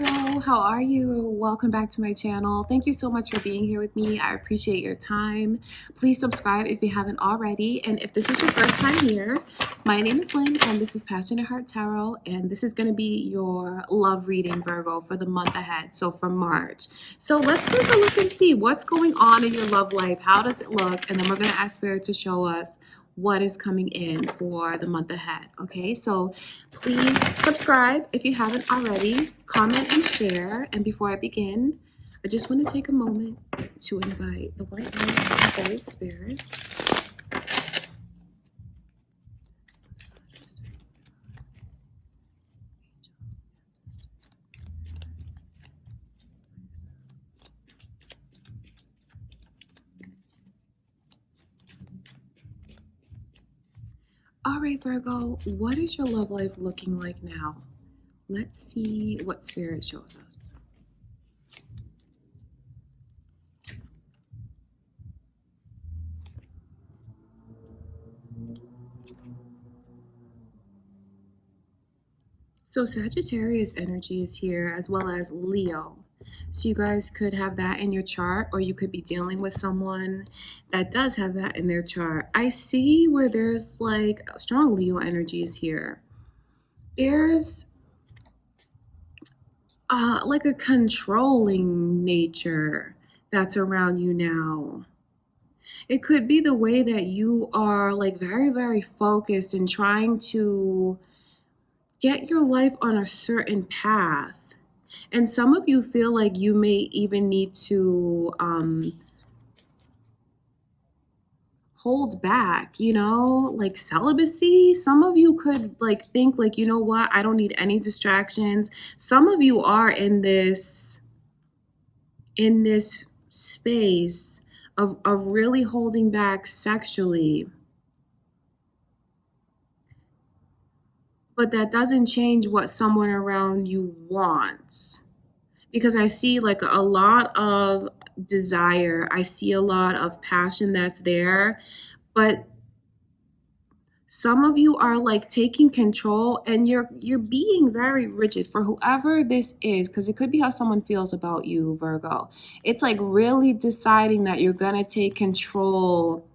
Virgo, how are you? Welcome back to my channel. Thank you so much for being here with me. I appreciate your time. Please subscribe if you haven't already. And if this is your first time here, my name is Lynn and this is Passionate Heart Tarot. And this is going to be your love reading, Virgo, for the month ahead. So for March. So let's take a look and see what's going on in your love life. How does it look? And then we're going to ask Spirit to show us what is coming in for the month ahead. Okay, so please subscribe if you haven't already, comment and share. And before I begin, I just want to take a moment to invite the white light of the Holy Spirit. All right, Virgo, what is your love life looking like now? Let's see what Spirit shows us. So Sagittarius energy is here, as well as Leo. So you guys could have that in your chart, or you could be dealing with someone that does have that in their chart. I see where there's like strong Leo energy is here. There's like a controlling nature that's around you now. It could be the way that you are like very, very focused and trying to get your life on a certain path. And some of you feel like you may even need to hold back, you know, like celibacy. Some of you could like think like, you know what, I don't need any distractions. Some of you are in this space of really holding back sexually. But that doesn't change what someone around you wants. Because I see like a lot of desire. I see a lot of passion that's there. But some of you are like taking control and you're being very rigid for whoever this is, because it could be how someone feels about you, Virgo. It's like really deciding that you're going to take control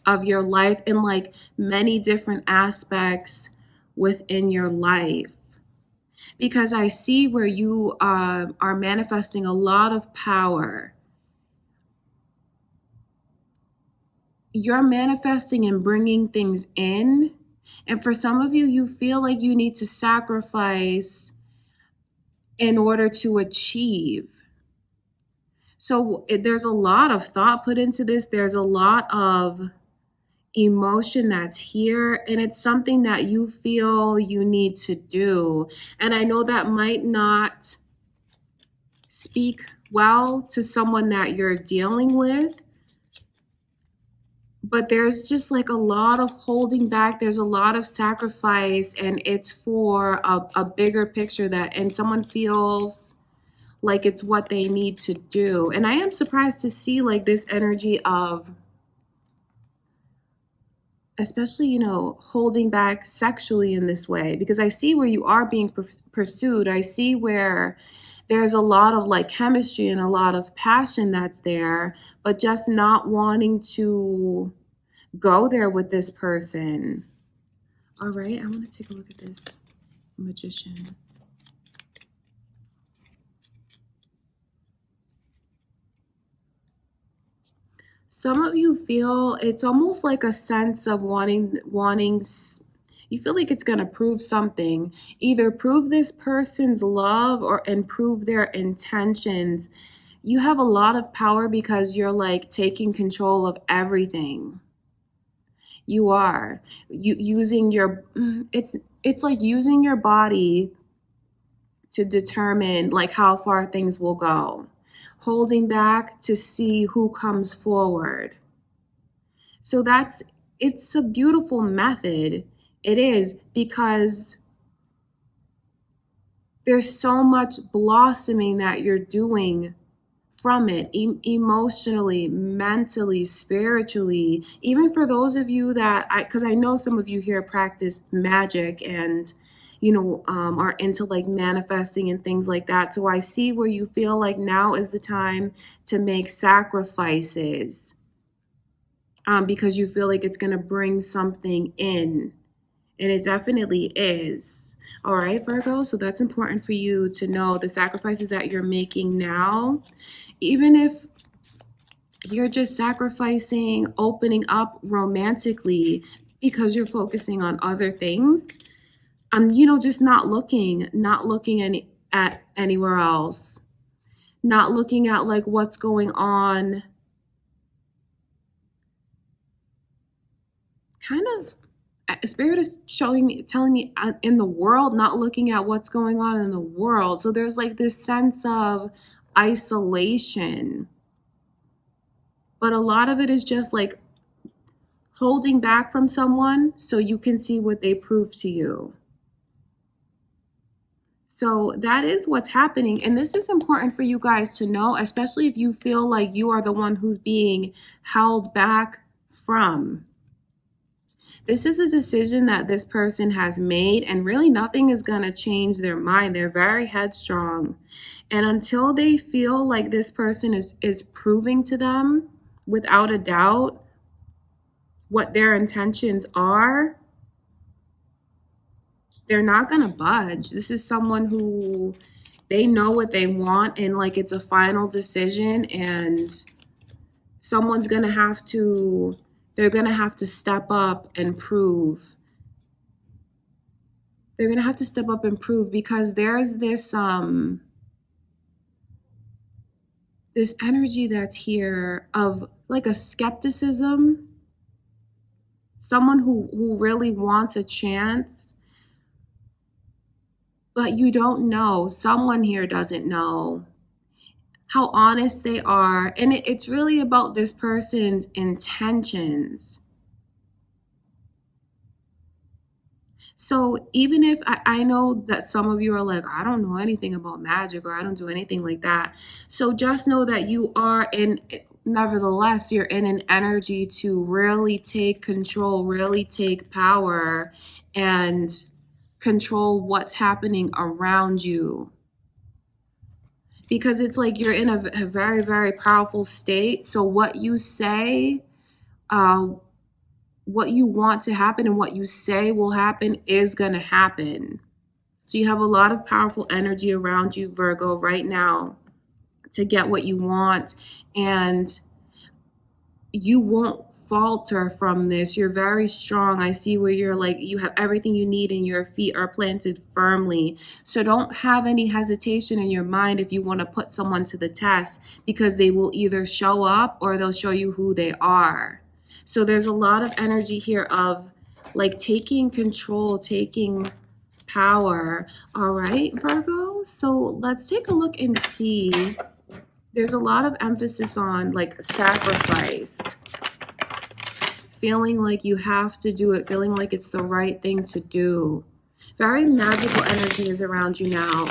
of your life in like many different aspects within your life. Because I see where you are manifesting a lot of power. You're manifesting and bringing things in. And for some of you, you feel like you need to sacrifice in order to achieve. So there's a lot of thought put into this. There's a lot of emotion that's here, and it's something that you feel you need to do. And I know that might not speak well to someone that you're dealing with, but there's just like a lot of holding back. There's a lot of sacrifice, and it's for a bigger picture and someone feels like it's what they need to do. And I am surprised to see like this energy of, especially, you know, holding back sexually in this way, because I see where you are being pursued. I see where there's a lot of like chemistry and a lot of passion that's there, but just not wanting to go there with this person. All right, I want to take a look at this Magician. Some of you feel it's almost like a sense of wanting, you feel like it's going to prove something, either prove this person's love or improve their intentions. You have a lot of power because you're like taking control of everything. You are using your, it's like using your body to determine like how far things will go. Holding back to see who comes forward. So it's a beautiful method. It is, because there's so much blossoming that you're doing from it, emotionally, mentally, spiritually. Even for those of you that, because I know some of you here practice magic, and are into like manifesting and things like that. So I see where you feel like now is the time to make sacrifices, because you feel like it's going to bring something in. And it definitely is. All right, Virgo. So that's important for you to know the sacrifices that you're making now. Even if you're just sacrificing opening up romantically because you're focusing on other things, just not looking at anywhere else, not looking at like what's going on, kind of. Spirit is telling me in the world, not looking at what's going on in the world. So there's like this sense of isolation, but a lot of it is just like holding back from someone so you can see what they prove to you. So that is what's happening. And this is important for you guys to know, especially if you feel like you are the one who's being held back from. This is a decision that this person has made, and really nothing is going to change their mind. They're very headstrong. And until they feel like this person is proving to them without a doubt what their intentions are, they're not going to budge. This is someone who they know what they want, and like it's a final decision, and someone's going to have to they're going to have to step up and prove. They're going to have to step up and prove, because there's this this energy that's here of like a skepticism, someone who really wants a chance, but you don't know. Someone here doesn't know how honest they are. And it's really about this person's intentions. So even if I know that some of you are like, I don't know anything about magic, or I don't do anything like that. So just know that you are nevertheless, you're in an energy to really take control, really take power, and control what's happening around you. Because it's like you're in a very, very powerful state. So what you say, what you want to happen and what you say will happen is going to happen. So you have a lot of powerful energy around you, Virgo, right now to get what you want. And you won't falter from this. You're very strong. I see where you're like, you have everything you need and your feet are planted firmly. So don't have any hesitation in your mind if you want to put someone to the test, because they will either show up or they'll show you who they are. So there's a lot of energy here of like taking control, taking power. All right, Virgo. So let's take a look and see. There's a lot of emphasis on like sacrifice, feeling like you have to do it, feeling like it's the right thing to do. Very magical energy is around you now,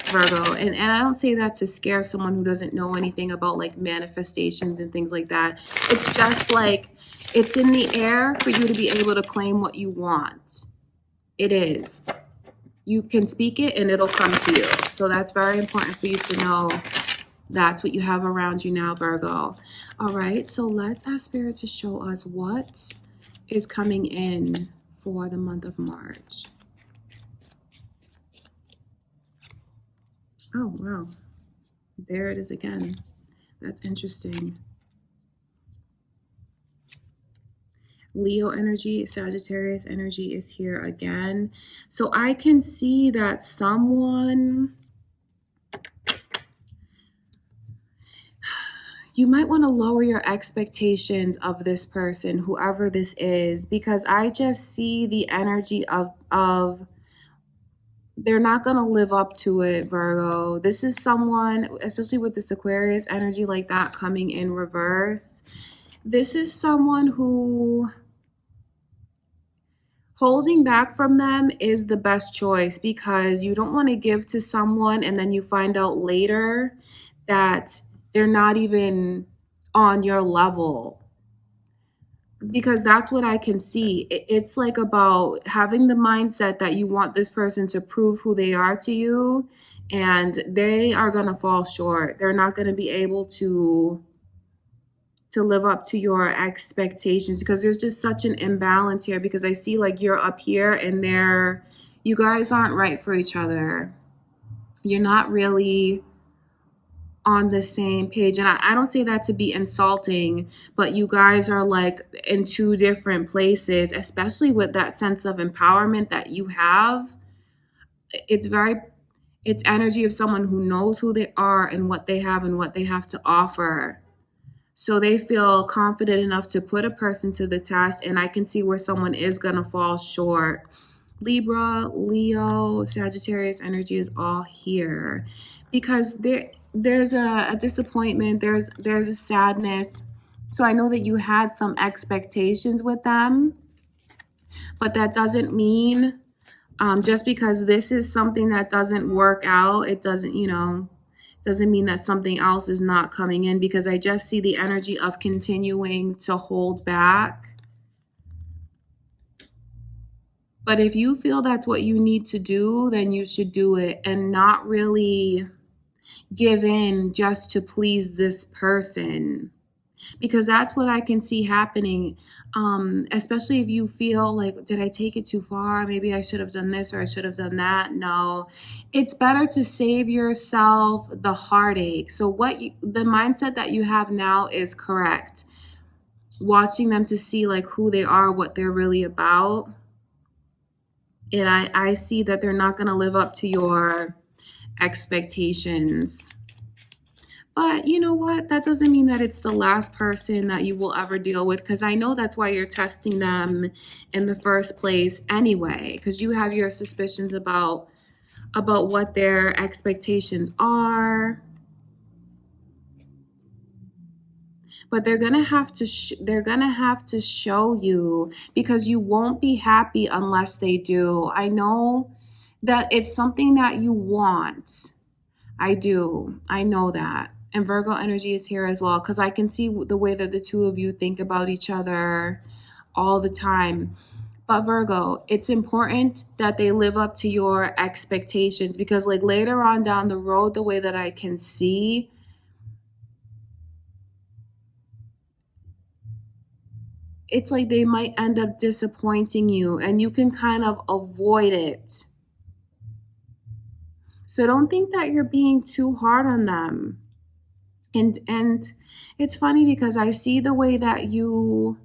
Virgo. And I don't say that to scare someone who doesn't know anything about like manifestations and things like that. It's just like it's in the air for you to be able to claim what you want. It is. You can speak it and it'll come to you. So that's very important for you to know. That's what you have around you now, Virgo. All right, so let's ask Spirit to show us what is coming in for the month of March. Oh, wow. There it is again. That's interesting. Leo energy, Sagittarius energy is here again. So I can see that someone... you might want to lower your expectations of this person, whoever this is, because I just see the energy of they're not going to live up to it, Virgo. This is someone, especially with this Aquarius energy like that coming in reverse. This is someone who holding back from them is the best choice, because you don't want to give to someone and then you find out later that they're not even on your level. because that's what I can see. It's like about having the mindset that you want this person to prove who they are to you, and they are going to fall short. They're not going to be able to live up to your expectations because there's just such an imbalance here, because I see like you're up here and you guys aren't right for each other. You're not really on the same page. And I don't say that to be insulting, but you guys are like in two different places, especially with that sense of empowerment that you have. It's very, it's energy of someone who knows who they are and what they have and what they have to offer. So they feel confident enough to put a person to the test, and I can see where someone is going to fall short. Libra, Leo, Sagittarius energy is all here because there's a disappointment, there's a sadness. So I know that you had some expectations with them, but that doesn't mean just because this is something that doesn't work out, it doesn't mean that something else is not coming in, because I just see the energy of continuing to hold back. But if you feel that's what you need to do, then you should do it and not really give in just to please this person, because that's what I can see happening. Especially if you feel like, did I take it too far? Maybe I should have done this or I should have done that. No, it's better to save yourself the heartache. So the mindset that you have now is correct. Watching them to see like who they are, what they're really about. And I see that they're not going to live up to your expectations. But you know what? That doesn't mean that it's the last person that you will ever deal with, because I know that's why you're testing them in the first place anyway, because you have your suspicions about what their expectations are. But they're going to have to show you, because you won't be happy unless they do. I know that it's something that you want. I do. I know that. And Virgo energy is here as well, because I can see the way that the two of you think about each other all the time. But Virgo, it's important that they live up to your expectations, because like later on down the road, the way that I can see, it's like they might end up disappointing you and you can kind of avoid it. So don't think that you're being too hard on them. And it's funny because I see the way that you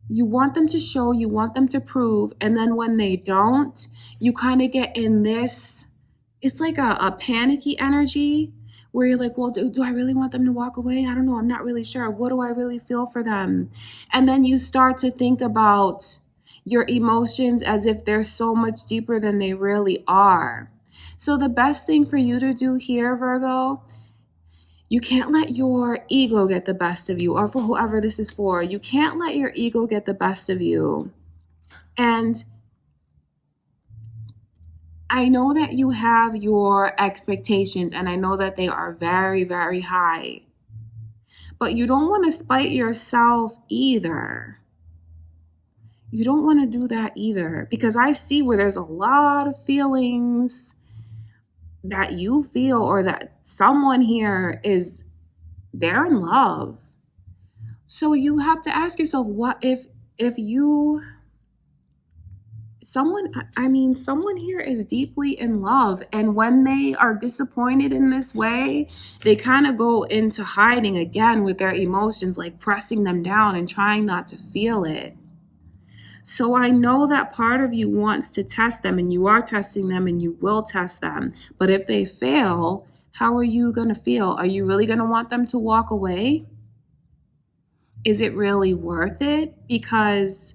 want them to show, you want them to prove, and then when they don't, you kind of get in this, it's like a panicky energy where you're like, well, do I really want them to walk away? I don't know. I'm not really sure. What do I really feel for them? And then you start to think about your emotions as if they're so much deeper than they really are. So the best thing for you to do here, Virgo, you can't let your ego get the best of you, or for whoever this is for, you can't let your ego get the best of you. And I know that you have your expectations, and I know that they are very, very high. But you don't want to spite yourself either. You don't want to do that either, because I see where there's a lot of feelings that you feel, or that someone here they're in love. So you have to ask yourself, what if someone here is deeply in love, and when they are disappointed in this way, they kind of go into hiding again with their emotions, like pressing them down and trying not to feel it. So I know that part of you wants to test them, and you are testing them, and you will test them. But if they fail, how are you going to feel? Are you really going to want them to walk away? Is it really worth it? Because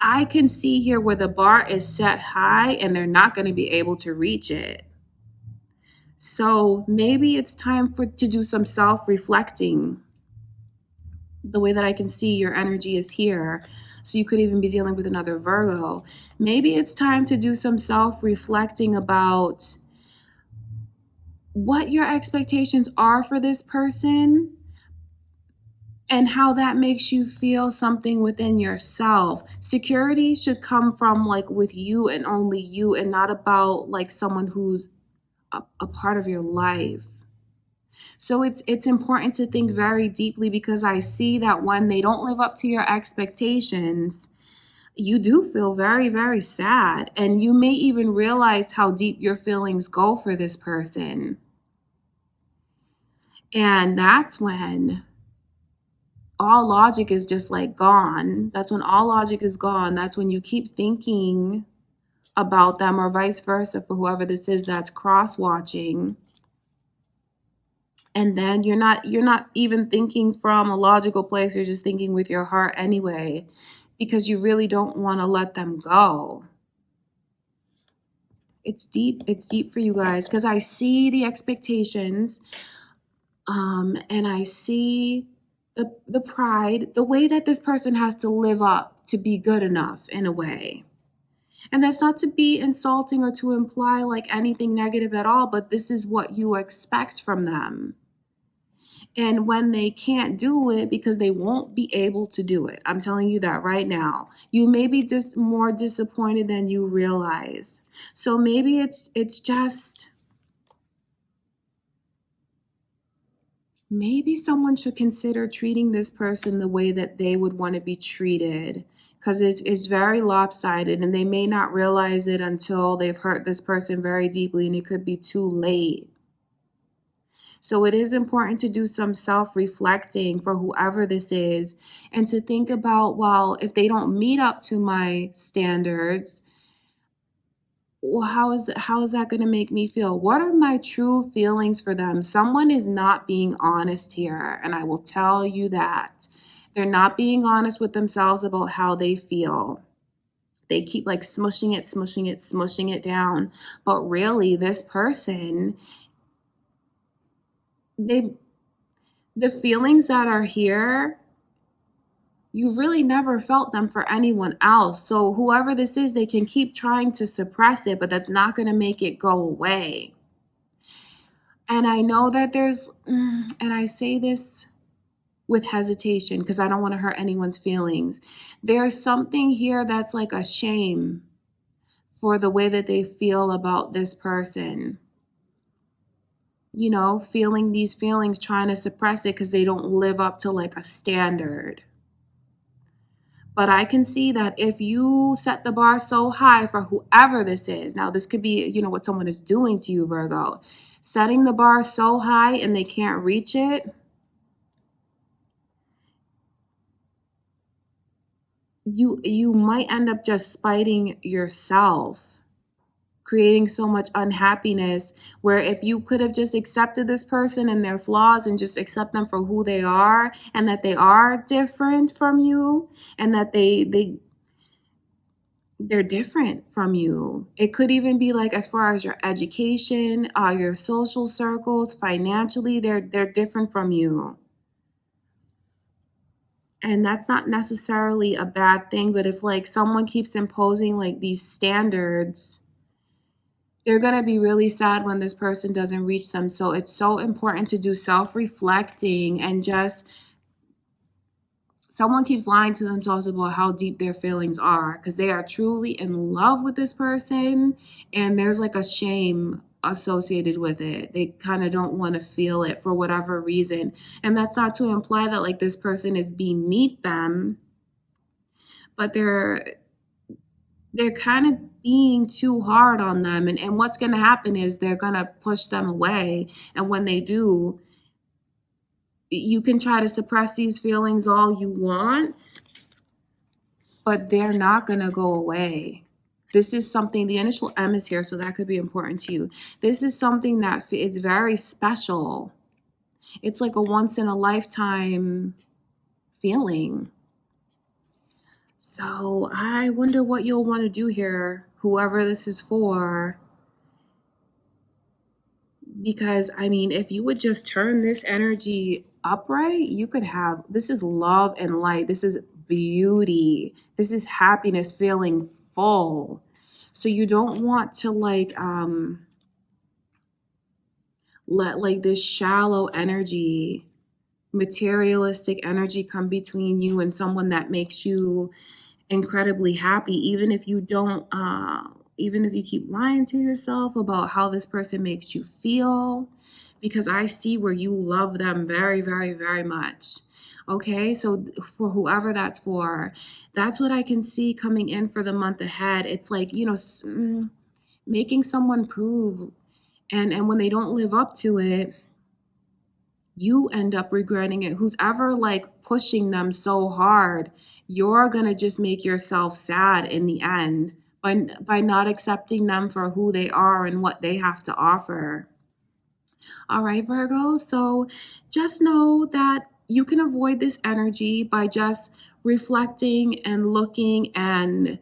I can see here where the bar is set high and they're not going to be able to reach it. So maybe it's time to do some self-reflecting. The way that I can see your energy is here. So you could even be dealing with another Virgo. Maybe it's time to do some self-reflecting about what your expectations are for this person, and how that makes you feel something within yourself. Security should come from like with you and only you, and not about like someone who's a part of your life. So it's important to think very deeply, because I see that when they don't live up to your expectations, you do feel very, very sad. And you may even realize how deep your feelings go for this person. And that's when all logic is just like gone. That's when all logic is gone. That's when you keep thinking about them, or vice versa for whoever this is that's cross watching. And then you're not even thinking from a logical place, you're just thinking with your heart anyway, because you really don't want to let them go. It's deep for you guys, because I see the expectations, and I see the pride, the way that this person has to live up to be good enough in a way. And that's not to be insulting or to imply like anything negative at all, but this is what you expect from them. And when they can't do it, because they won't be able to do it, I'm telling you that right now, you may be just more disappointed than you realize. So maybe it's just, maybe someone should consider treating this person the way that they would want to be treated, because it's very lopsided, and they may not realize it until they've hurt this person very deeply, and it could be too late. So it is important to do some self-reflecting for whoever this is, and to think about, well, if they don't meet up to my standards, well, how is that going to make me feel? What are my true feelings for them? Someone is not being honest here, and I will tell you that. They're not being honest with themselves about how they feel. They keep like smushing it, smushing it down. But really, this person, the feelings that are here, you really never felt them for anyone else. So whoever this is, they can keep trying to suppress it, but that's not going to make it go away. And I know that and I say this with hesitation because I don't want to hurt anyone's feelings. There's something here that's like a shame for the way that they feel about this person. You know, feeling these feelings, trying to suppress it because they don't live up to like a standard. But I can see that if you set the bar so high for whoever this is, now this could be, you know, what someone is doing to you, Virgo, setting the bar so high and they can't reach it, you might end up just spiting yourself, creating so much unhappiness, where if you could have just accepted this person and their flaws and just accept them for who they are, and that they are different from you, and that they're different from you. It could even be like as far as your education, your social circles, financially, they're different from you. And that's not necessarily a bad thing, but if like someone keeps imposing like these standards, they're going to be really sad when this person doesn't reach them. So it's so important to do self-reflecting, and just, someone keeps lying to themselves about how deep their feelings are because they are truly in love with this person, and there's like a shame associated with it. They kind of don't want to feel it for whatever reason. And that's not to imply that like this person is beneath them, but they're kind of being too hard on them. And what's going to happen is they're going to push them away. And when they do, you can try to suppress these feelings all you want, but they're not going to go away. This is something, the initial M is here, so that could be important to you. This is something that it's very special. It's like a once in a lifetime feeling. So I wonder what you'll want to do here, whoever this is for. Because, I mean, if you would just turn this energy upright, you could have, this is love and light. This is beauty. This is happiness, feeling full. So you don't want to like, let like this shallow energy materialistic energy come between you and someone that makes you incredibly happy, even if you don't, even if you keep lying to yourself about how this person makes you feel, because I see where you love them very, very, very much. Okay, so for whoever that's for, that's what I can see coming in for the month ahead. It's like, making someone prove, and when they don't live up to it, you end up regretting it. Who's ever like pushing them so hard, you're gonna just make yourself sad in the end by not accepting them for who they are and what they have to offer. All right, Virgo. So just know that you can avoid this energy by just reflecting and looking, and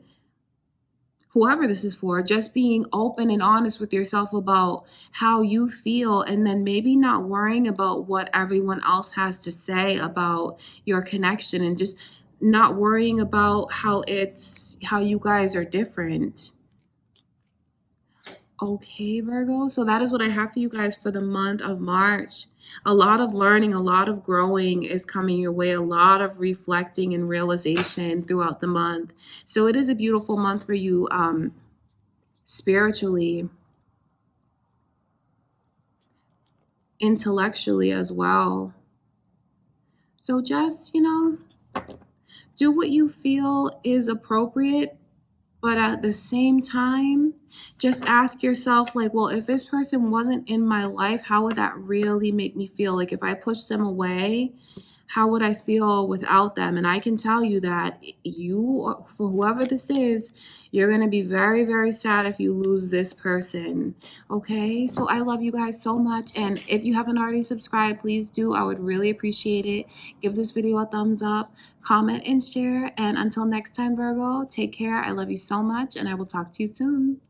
whoever this is for, just being open and honest with yourself about how you feel, and then maybe not worrying about what everyone else has to say about your connection, and just not worrying about how you guys are different. Okay, Virgo. So that is what I have for you guys for the month of March. A lot of learning, a lot of growing is coming your way, a lot of reflecting and realization throughout the month. So it is a beautiful month for you, spiritually, intellectually as well. So just, do what you feel is appropriate, but at the same time, just ask yourself, like, well, if this person wasn't in my life, how would that really make me feel? Like, if I push them away, how would I feel without them? And I can tell you that you, for whoever this is, you're going to be very, very sad if you lose this person. Okay? So I love you guys so much. And if you haven't already subscribed, please do. I would really appreciate it. Give this video a thumbs up, comment, and share. And until next time, Virgo, take care. I love you so much, and I will talk to you soon.